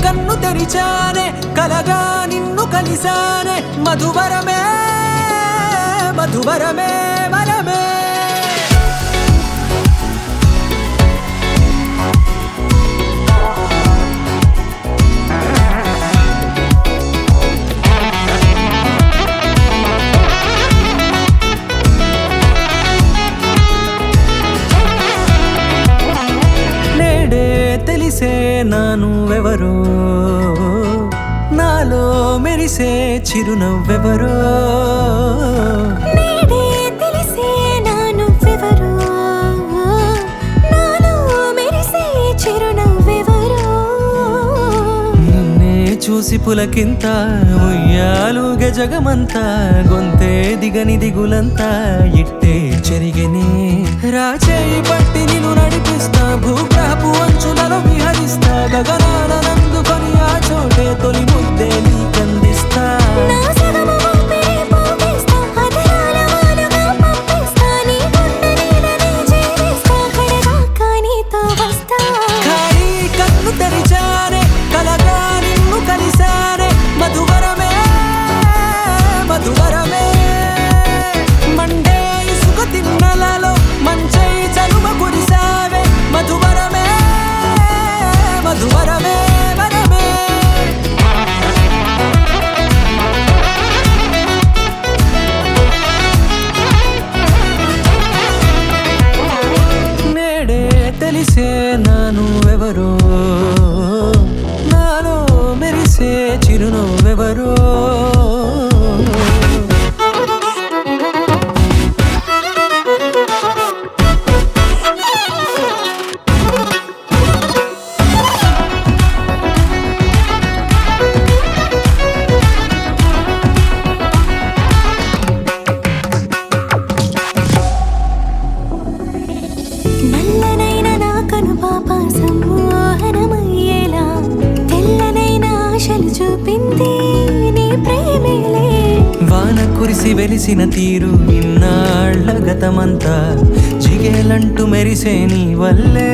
కన్ను తెరిచానే కలగా నిన్ను కలిసానే మధువరమే మధువరమే వరమే తెలిసే నానువెవరో నాలో మెరిసే చిరునవ్వెవరో నేడే తెలిసే నానువెవరో నాలో మెరిసే చిరునవ్వెవరో నిన్నే చూసి పులకింత ఉయ్యాలుగ జగమంతా గొంతే దిగని దిగులంతా ఇట్టే చెరిగనే రాచేయి పట్టి నిన్ను నడిపిస్తా భూగ్రహపు అంచులలో విహరిస్తా గగనాల నందుకొని ఆ చోటే తొలి ముద్దే నీకందిస్తా నా సగము ఊపిరి పోగేస్తా అదరాల వానగా పంపిస్తా నీ గుండె నీడనే జీవిస్తా కడదాకా నీతో వస్తా ఖాళీ కన్ను తెరిచానే కలగా నిన్ను కలిసానే మధువరమే మధువరమే మండే ఇసుక తిన్నలలో మంచై చలువ కురిసావే మధువరమే మధువరమే వరమే నేడే తెలిసే నానువెవరో నాలో మెరిసే చిరునవ్వెవరో నల్లనైన నా కనుపాప సమ్మోహనమయ్యేలా తెల్లనైన ఆశలు చూపింది నీ ప్రేమేలే వాన కురిసి వెలిసిన తీరు ఇన్నాళ్ల గతమంతా జిగేలంటూ మెరిసే నీ వల్లే